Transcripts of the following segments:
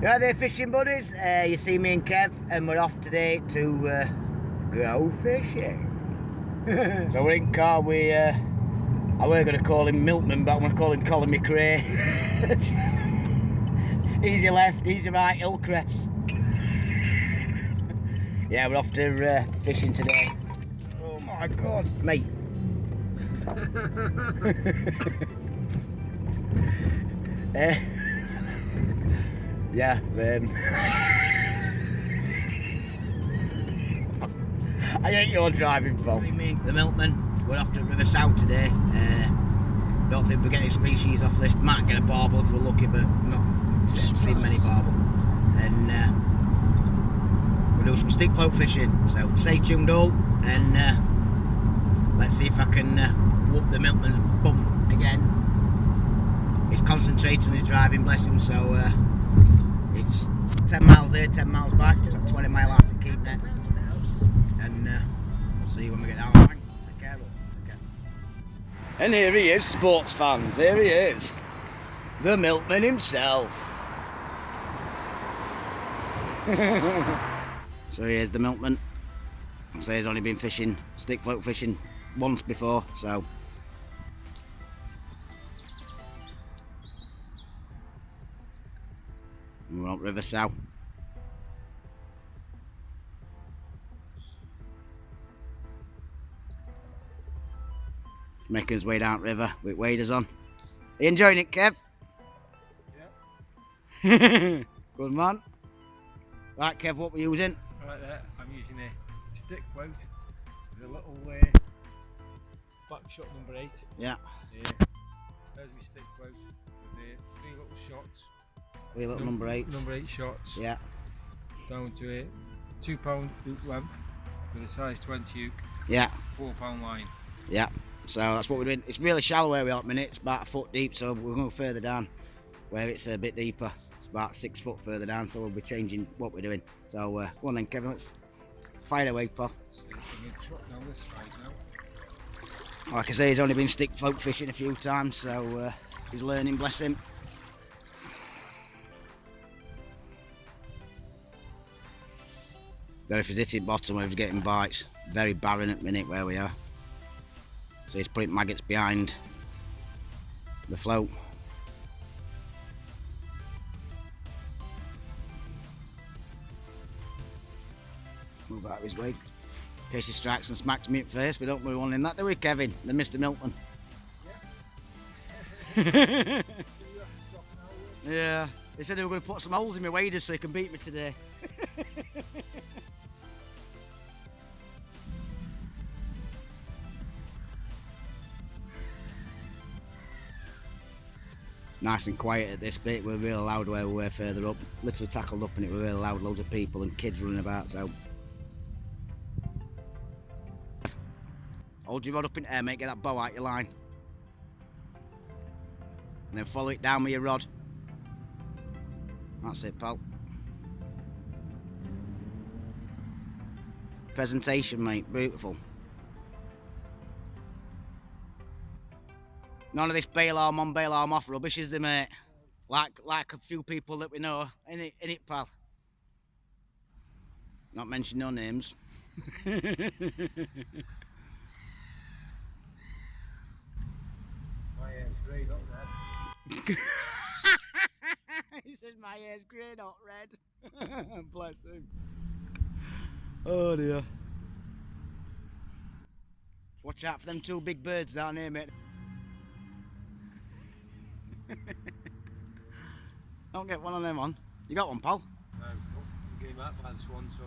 Right there, fishing buddies. You see me and Kev, and we're off today to go fishing. So we're in car. I were going to call him Milkman, but I'm going to call him Colin McRae. Easy left, easy right, Hillcrest. Yeah, we're off to fishing today. Oh my God, mate. Yeah, I hate your driving, Paul. Me, the Milkman, we're off to River South today. Don't think we're getting species off list. Might get a barbel if we're lucky, but not seen many barbel. And we'll do some stick float fishing. So stay tuned all, and let's see if I can whoop the Milkman's bum again. He's concentrating on his driving, bless him, so it's 10 miles here, 10 miles back, it's 20 mile out to keep net. And we'll see when we get out. Take care, Take care. And here he is, sports fans, here he is. The Milkman himself. So here's the Milkman. So he's only been fishing, stick float fishing once before, so. We're on River South. He's making his way down river with waders on. Are you enjoying it, Kev? Yeah. Good man. Right, Kev, what we're using? Right there, I'm using a stick float with a little back shot number 8. Yeah. There's my stick float with 3 little shots. 3 little number 8s. Number 8 shots. Yeah. Down to a 2 pound hook length with a size 20 hook. Yeah. 4 pound line. Yeah. So that's what we're doing. It's really shallow where we are at the minute. It's about a foot deep, so we're going further down where it's a bit deeper. It's about 6 foot further down, so we'll be changing what we're doing. So go on then, Kevin. Let's fire away, pal. Down this side now. Like I say, he's only been stick float fishing a few times, so he's learning, bless him. There, if he's hitting bottom or if he's getting bites, very barren at the minute where we are. So he's putting maggots behind the float. Move out of his way. In case he strikes and smacks me at first, we don't move on in that, do we, Kevin? The Mr. Milkman. Yeah. Yeah. They said they were going to put some holes in my waders so he can beat me today. Nice and quiet at this bit. We're real loud where we were further up. Literally tackled up and it was really loud, loads of people and kids running about, so. Hold your rod up in air, mate, get that bow out your line. And then follow it down with your rod. That's it, pal. Presentation, mate, beautiful. None of this bail arm on, bail arm off rubbish, is there, mate? Like a few people that we know. In it, pal? Not mention no names. My hair's grey, not red. He says my hair's grey, not red. Bless him. Oh dear. Watch out for them 2 big birds down here, mate. Don't get one of them on. You got one, pal? No, I'm getting that by the swan, so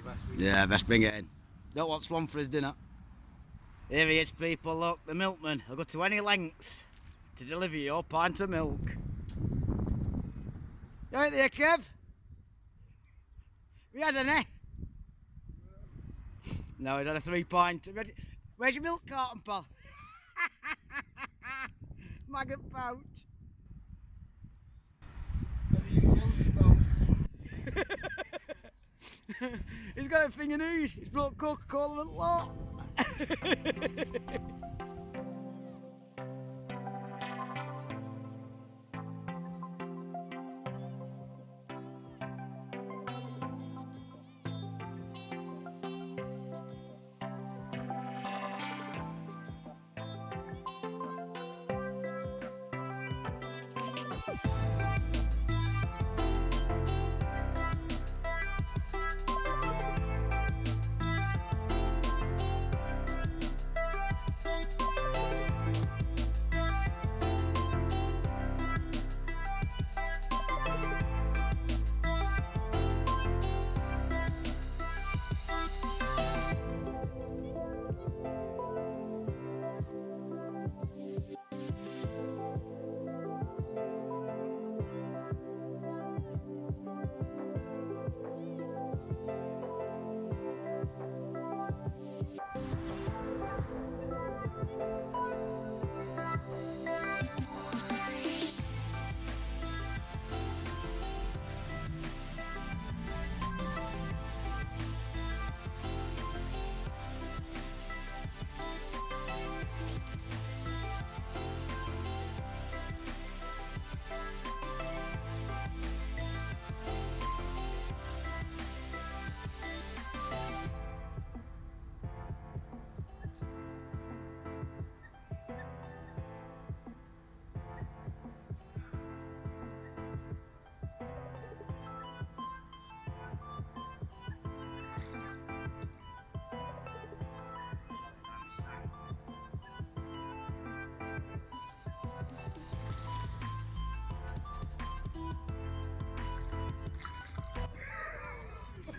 best bring it in. Don't want swan for his dinner. Here he is, people, look, the Milkman. He'll go to any lengths to deliver your pint of milk. You right there, Kev? We had any? No, he's had a 3 pint. Where's your milk carton, pal? Maggot pouch. He's got a thing in ease. He's brought Coca-Cola and a lot.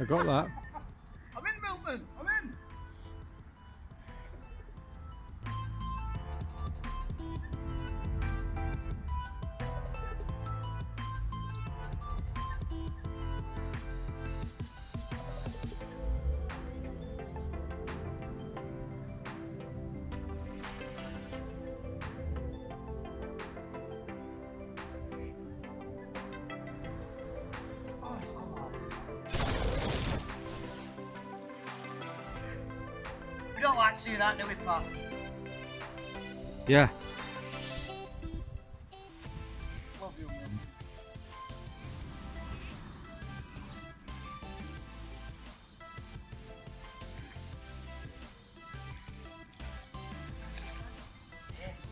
I got that. I'm in, Milton. I'm in. We don't like to see that, do we, Pat? Yeah. Love you, man. Yes.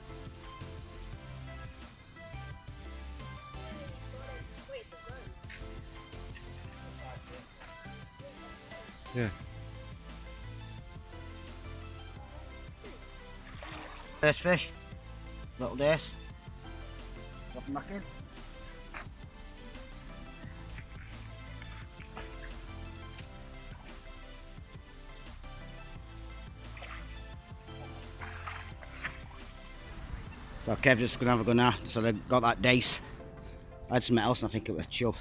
Yeah. First fish, little dace. Drop him back in. So Kev's just gonna have a go now. So they got that dace. I had something else and I think it was chub.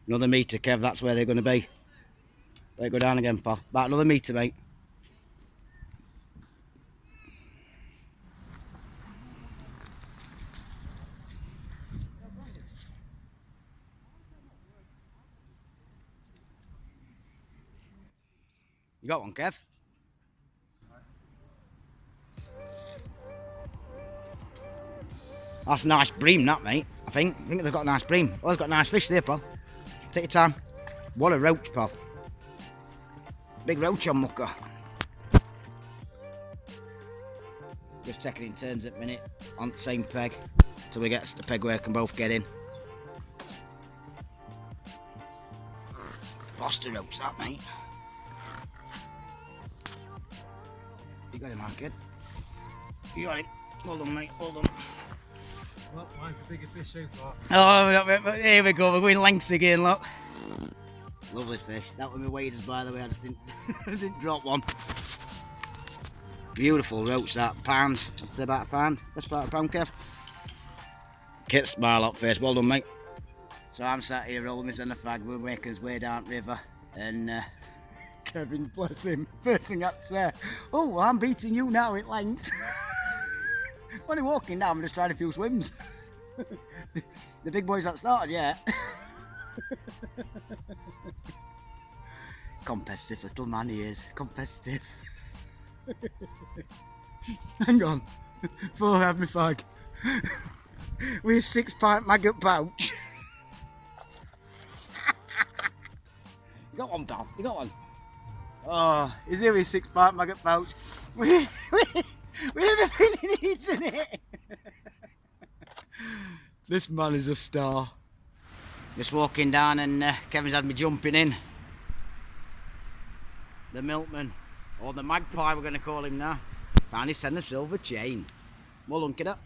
Another metre, Kev, that's where they're going to be. They go down again, pal. About another metre, mate. You got one, Kev? That's a nice bream, that, mate. I think they've got a nice bream. Oh, they've got a nice fish there, pal. Take your time. What a roach, pal. Big roach on mucker. Just taking in turns at the minute on the same peg until we get to the peg where we can both get in. Foster roach, that, mate. You got him, man, kid. You got him. Hold on, mate. Hold on. Well, mine's the bigger fish so far. Oh, here we go. We're going length again, look. Lovely fish. That was my waders, by the way. I just didn't, I didn't drop one. Beautiful roach, that. Pound. I'd say about a pound. Best part of a pound, Kev. Kit smile up face. Well done, mate. So I'm sat here rolling my centre fag. We're making his way down the river. And Kevin, bless him, first thing I had to say, oh, I'm beating you now at length. When I'm walking down, I'm just trying a few swims. The big boys haven't started yet. Competitive little man he is. Competitive. Hang on. Before I have my fag. With a 6-pint maggot pouch. You got one, pal. You got one. Oh, is there with a 6-pint maggot pouch? With everything he needs in it. This man is a star. Just walking down and Kevin's had me jumping in. The milkman, or the magpie we're going to call him now. Found his centre silver chain. Well done, kiddo.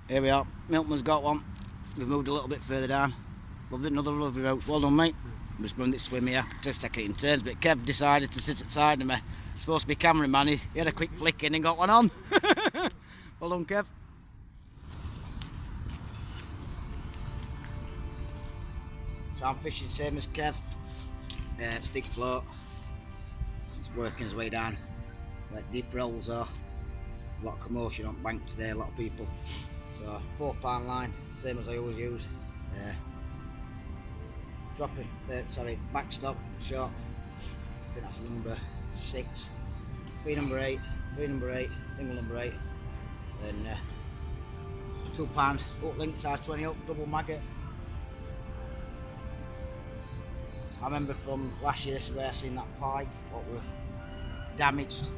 Here we are, milkman's got one. We've moved a little bit further down. Loved it, another lovely roach. Well done, mate. I'm just running this swim here, just taking it in turns, but Kev decided to sit at the side of me. He's supposed to be cameraman, he had a quick flick in and got one on. Well done, Kev. So I'm fishing same as Kev, stick float. He's working his way down, like deep rolls are. A lot of commotion on bank today, a lot of people. So 4-pound line, same as I always use. Drop it, backstop, short. I think that's number 6. 3 number 8, 3 number 8, single number 8. Then £2, hook link size 20 up, double maggot. I remember from last year, this is where I seen that pike, what were damaged.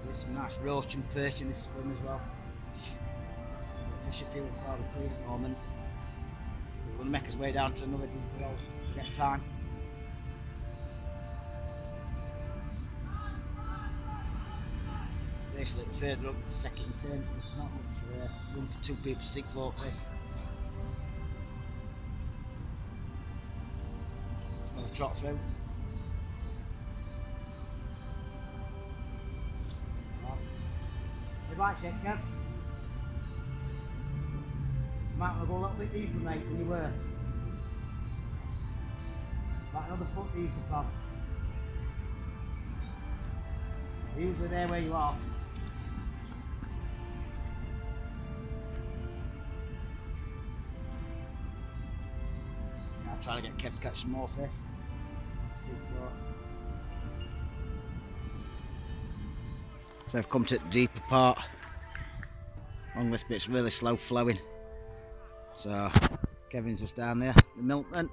There's some nice roach and perch in this swim as well. fish are few and far between at the moment. We're going to make us way down to another deeper hole to get time. Basically, further up the second turn, there's not much room for two people to stick 40. Another trot through. Hey, bite check, Kev. Might want to go a little bit deeper, mate, than you were. About another foot deeper, pal. They're usually there where you are. Yeah, I'll try to get Kev to catch some more fish. So I've come to the deeper part. Along this bit's really slow flowing. So Kevin's just down there, the milkman.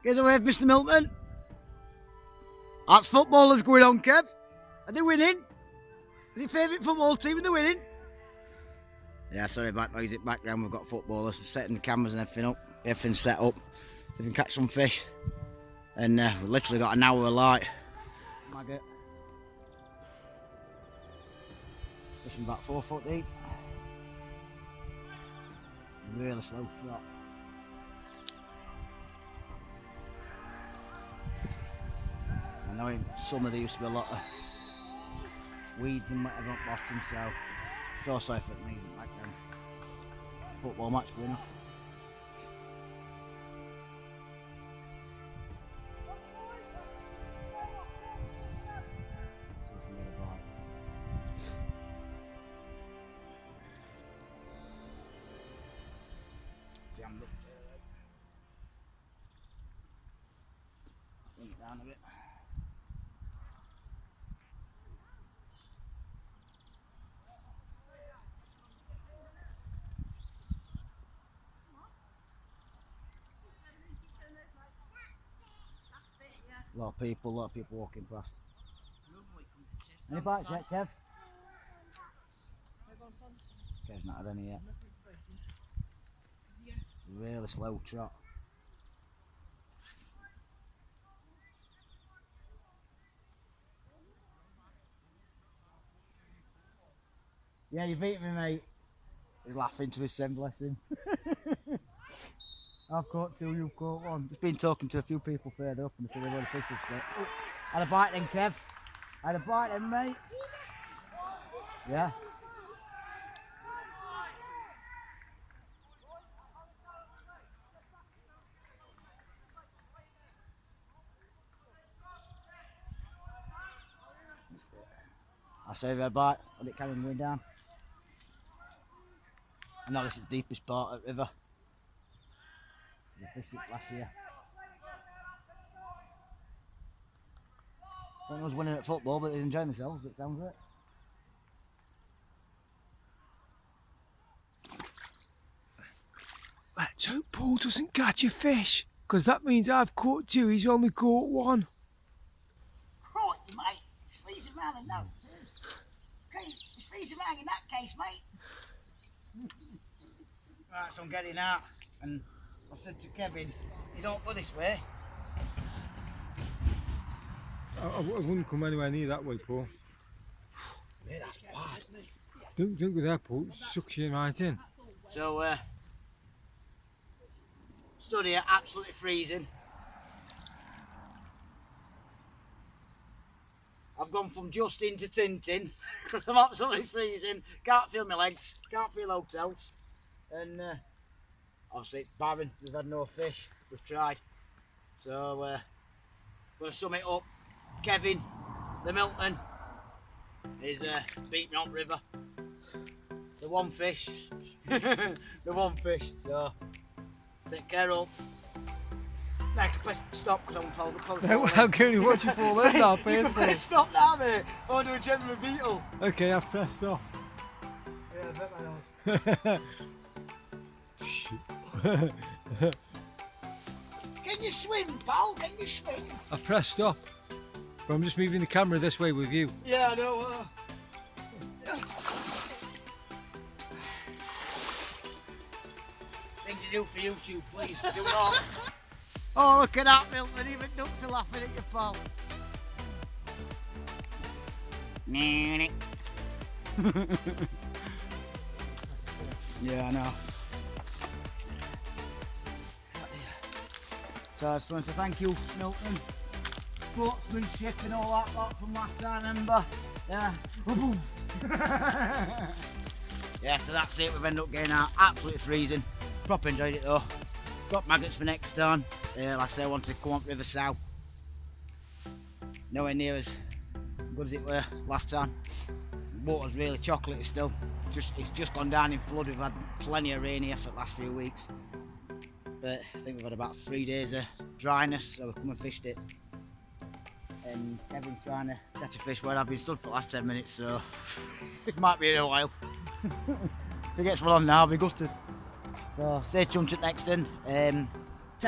Get away, Mr. Milkman. That's footballers going on, Kev. Are they winning? Is your favourite football team and they're winning? Yeah, sorry about noisy background, we've got footballers setting the cameras and everything up. Everything's set up so we can catch some fish. And we've literally got an hour of light. Maggot. Fishing about 4 foot deep. Really slow shot. I know in summer there used to be a lot of weeds and whatever on bottom, so sorry for me back then. Football match going on. Jammed up there. Bring it down a bit. A lot of people walking past. Any bites yet, Kev? Kev's not had any yet. Really slow trot. Yeah, you beat me, mate. He's laughing to his son, bless him. I've caught 2, you've caught 1. Just been talking to a few people further up and they said they want to fish this bit. Oh, had a bite then, Kev. Had a bite then, mate. Yeah. I say we had a bite, let it carry on going down. I know this is the deepest part of the river. We fished it last year. I don't know who's winning at football, but they're enjoying themselves, it sounds like. Let's hope Paul doesn't catch a fish, because that means I've caught 2, he's only caught 1. Caught you, mate. It's freezing round in that. It's freezing round in that case, mate. Right, so I'm getting out, and I said to Kevin, you don't go this way. I wouldn't come anywhere near that way, Paul. Yeah, that's bad. Don't go there, Paul, it sucks you right in. So, stood here, absolutely freezing. I've gone from Justin to Tintin, because I'm absolutely freezing. Can't feel my legs, can't feel hotels. And obviously it's barren, we've had no fish, we've tried. So, going to sum it up. Kevin, the milkman, is beating on river. The one fish. The one fish. So, take care of. I can press stop because I'm probably How can you watch you fall in now, You can press stop now, mate. I want to do a general beetle. Okay, I've pressed off. Yeah, I bet I was. Can you swim, pal? Can you swim? I've pressed stop. But I'm just moving the camera this way with you. Yeah, I know. to do for YouTube, please. Do not. Oh, look at that, Milton. Even ducks are laughing at your pal. Yeah, I know. So I just want to say thank you, Milton. Sportsmanship and all that lot from last time, remember? Yeah. Yeah, so that's it. We've ended up getting out absolutely freezing. Proper enjoyed it though. Got maggots for next time. Like I say, I wanted to come up River Sow. Nowhere near as good as it were last time. The water's really chocolatey still. It's just gone down in flood. We've had plenty of rain here for the last few weeks. But I think we've had about 3 days of dryness, so we've come and fished it. And Kevin's trying to catch a fish where I've been stood for the last 10 minutes, so it might be in a while. If he gets one on now, I'll be gutted. So stay tuned to the next end. 10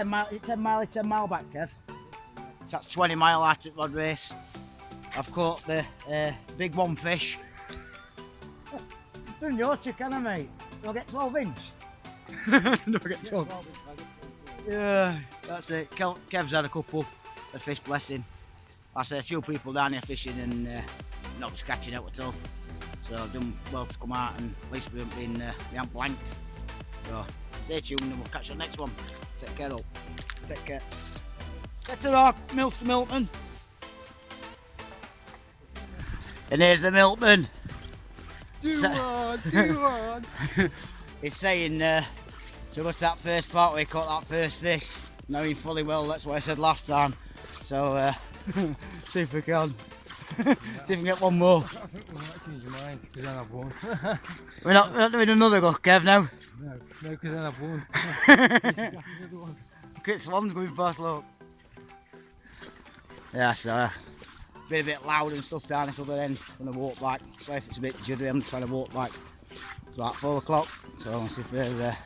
mile back, Kev. So that's 20 mile out at rod race. I've caught the big one fish. Doing your trick, can I, mate? Do I get 12 inch? No, I get 12. Yeah, that's it. Kev's had a couple of fish, bless him. I say a few people down here fishing and not just catching out at all. So I've done well to come out and at least we haven't blanked. So stay tuned and we'll catch you on the next one. Take care all. Take care. Get to rock, Milton. And here's the milkman. Do on. He's saying so what's that first part where he caught that first fish, knowing fully well that's what I said last time. So see if we can. See if we can get one more. I think we might change your mind because then I've won. We're not doing another go, Kev, now? No, because then I've won. Look at swans going past, look. Yeah, so been a bit loud and stuff down this other end. I'm going to walk back. Sorry if it's a bit jittery, I'm trying to walk back. It's about 4 o'clock, so I'll see if we can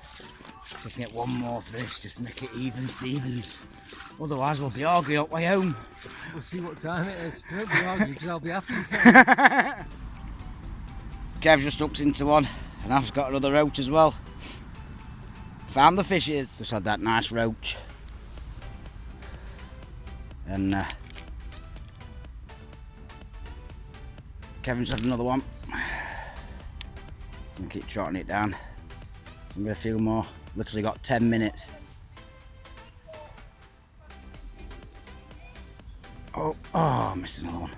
get one more fish just to make it even Stevens. Otherwise we'll be arguing up way home. We'll see what time it is. We won't be arguing because I'll be happy. Kev's just hooked into one and I've got another roach as well. Found the fishes. Just had that nice roach. And Kevin's had another one. I'm going to keep trotting it down. I'm going to a few more. Literally got 10 minutes. Oh, I missed another one.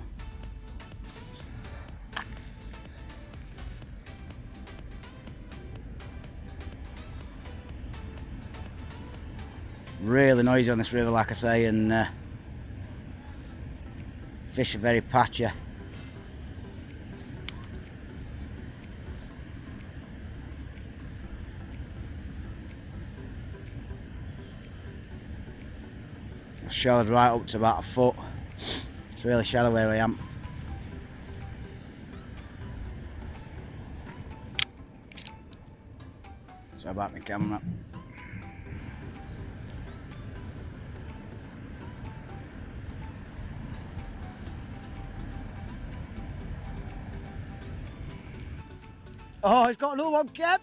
Really noisy on this river, like I say, and fish are very patchy. I've shallowed right up to about a foot. It's really shallow where I am. Sorry about my camera. Oh, he's got another one, Kev.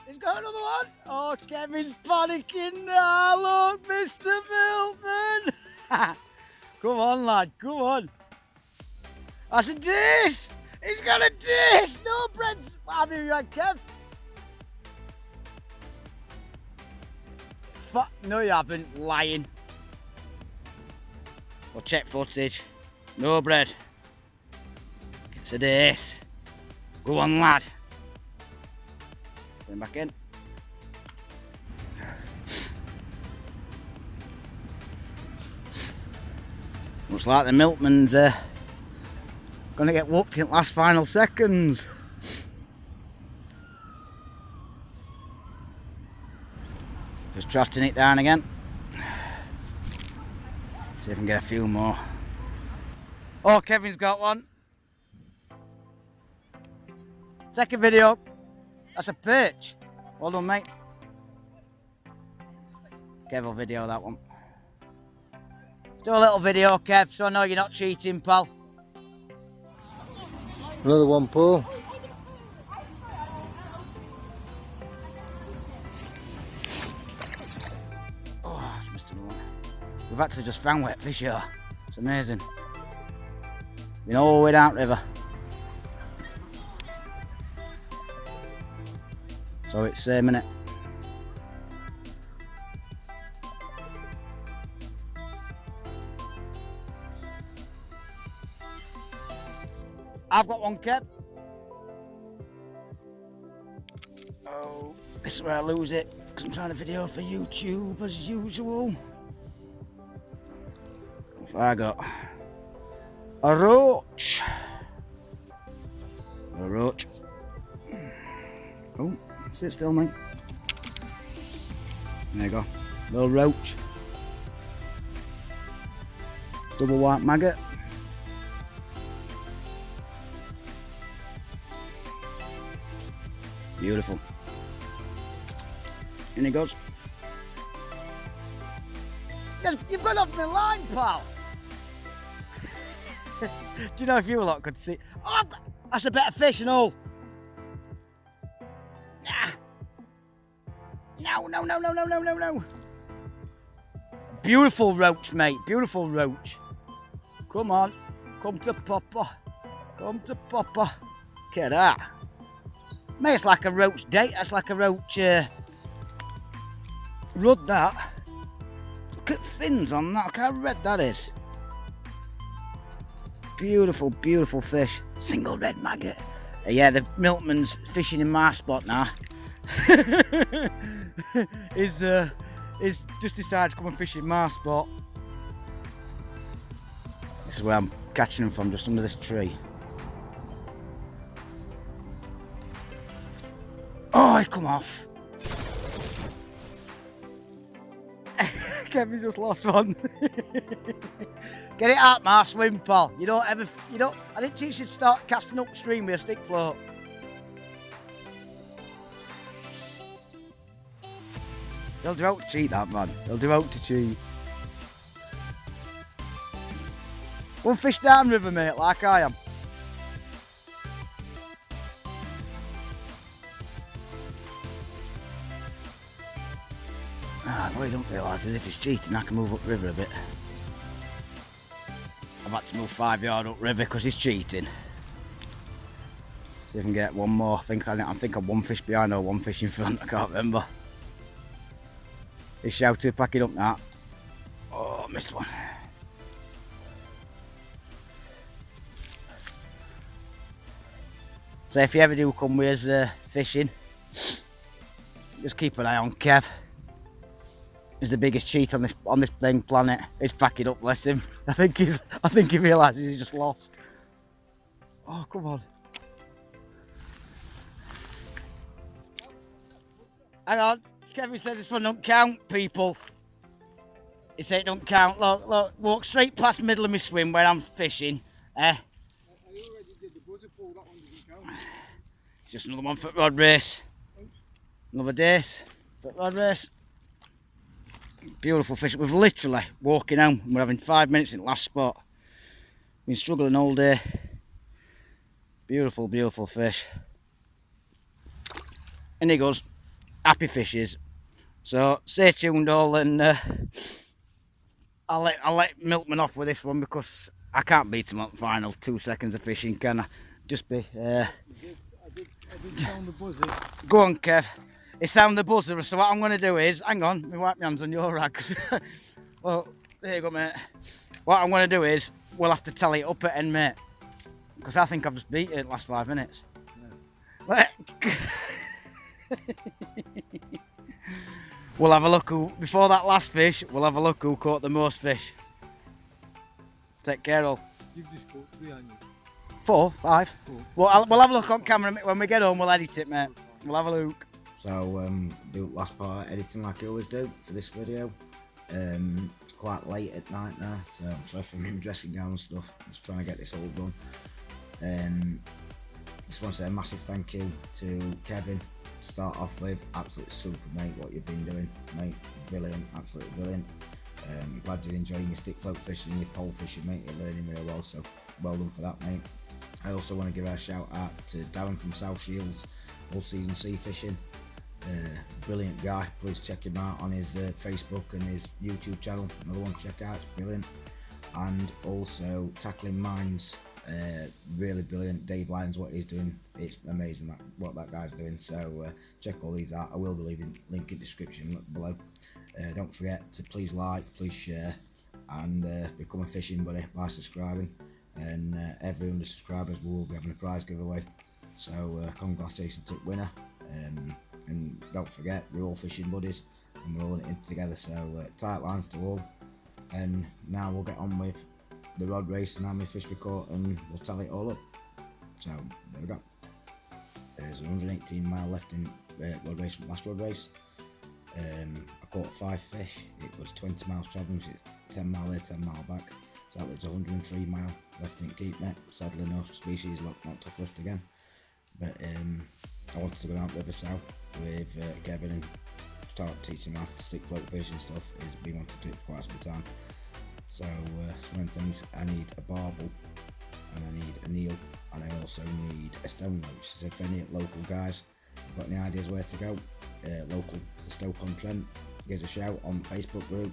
He's got another one. Oh, Kevin's panicking now. Look, Mr. Milton. Come on, lad. Come on. That's a dace. He's got a dace. No, Brent. What have you had, Kev? No, you haven't. Lying. We'll check footage. No bread. It's a dace. Go on, lad. Put him back in. Looks like the milkman's going to get whooped in the last final seconds. Just trotting it down again. See if I can get a few more. Oh, Kevin's got one. Take a video. That's a perch. Well done, mate. Kev will video that one. Let's do a little video, Kev, so I know you're not cheating, pal. Another one, Paul. We've actually just found wet fish here. It's amazing. Been all the way down river. So it's a minute. I've got one, Kev. Oh, this is where I lose it because I'm trying to video for YouTube as usual. What have I got? A roach. A roach. Oh, sit still, mate. There you go. Little roach. Double white maggot. Beautiful. In he goes. You've got off my line, pal. Do you know if you lot could see? Oh, that's a better fish and all. No. Beautiful roach, mate. Beautiful roach. Come on. Come to Papa. Come to Papa. Look at that. Mate, it's like a roach dace. That's like a roach rod, that. Look at fins on that. Look how red that is. Beautiful, beautiful fish. Single red maggot. Yeah, the milkman's fishing in my spot now. He's just decided to come and fish in my spot. This is where I'm catching them from, just under this tree. Oh, he come off. Kevin's just lost one. Get it out, my swim, pal. I didn't teach you to start casting upstream with a stick float. They'll do out to cheat, that man. They'll do out to cheat. One fish down river, mate, like I am. What I don't realise is if it's cheating, I can move up river a bit. I've had to move 5 yards up river because he's cheating. See if I can get one more. I think I'm one fish behind or one fish in front. I can't remember. He's shouted, pack it up now. Oh, missed one. So if you ever do come with us fishing, just keep an eye on Kev. He's the biggest cheat on this thing planet. He's packing up, bless him. I think he realises he's just lost. Oh, come on. Hang on. Kevin said this one don't count, people. He said it don't count. Look, walk straight past the middle of my swim where I'm fishing. I already did the buzzer pull, that one doesn't count. It's just another 1 foot rod race. Another dace, foot rod race. Beautiful fish. We've literally walking home. We're having 5 minutes in the last spot. Been struggling all day. Beautiful, beautiful fish. And he goes, happy fishes. So stay tuned all, and I'll let Milkman off with this one because I can't beat him up final 2 seconds of fishing, can I? Just be. I did sound the buzzer. Go on, Kev. It sounded the buzzer, so what I'm going to do is, hang on, let me wipe my hands on your rag. Well, there you go, mate. What I'm going to do is, we'll have to tally it up at end, mate. Because I think I've just beat it in the last 5 minutes. Yeah. We'll have a look before that last fish, we'll have a look who caught the most fish. Take care, all. You've just caught 3, haven't you? 4, 5. 4. We'll have a look on camera when we get home, we'll edit it, mate. We'll have a look. So, do last part of editing like I always do for this video. It's quite late at night now, so I'm sorry for me dressing gown and stuff. Just trying to get this all done. Just want to say a massive thank you to Kevin to start off with. Absolute super, mate, what you've been doing, mate. Brilliant, absolutely brilliant. Glad you're enjoying your stick float fishing and your pole fishing, mate. You're learning real well, so well done for that, mate. I also want to give a shout out to Darren from South Shields, all season sea fishing. Brilliant guy. Please check him out on his Facebook and his YouTube channel. Another one to check out. It's brilliant. And also Tackling Minds. Really brilliant. Dave Lyons, what he's doing, it's amazing what that guy's doing. So check all these out. I will be leaving link in the description below. Don't forget to please like, please share, and become a fishing buddy by subscribing. And every 100 subscribers we will be having a prize giveaway. So congratulations to the winner. And don't forget, we're all fishing buddies and we're all in it together. So tight lines to all. And now we'll get on with the rod race and how many fish we caught, and we'll tally it all up. So there we go. There's 118 mile left in rod race from last rod race. I caught 5 fish. It was 20 miles travelling, so it's 10 mile there, 10 mile back. So that leaves 103 mile left in keep net. Sadly, no species knocked off list again. But I wanted to go down River South with Kevin and start teaching him how to stick float fish and stuff. He's been wanting to do it for quite some time. So it's one of the things. I need a barbel, and I need a neel, and I also need a stone roach. So if any local guys have got any ideas where to go, local to Stoke on Trent, give us a shout on the Facebook group.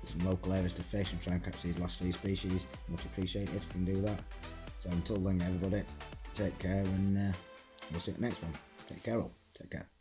Some local areas to fish and try and catch these last 3 species. Much appreciated if you can do that. So until then, everybody, take care, and we'll see you at the next one. Take care all. Take care.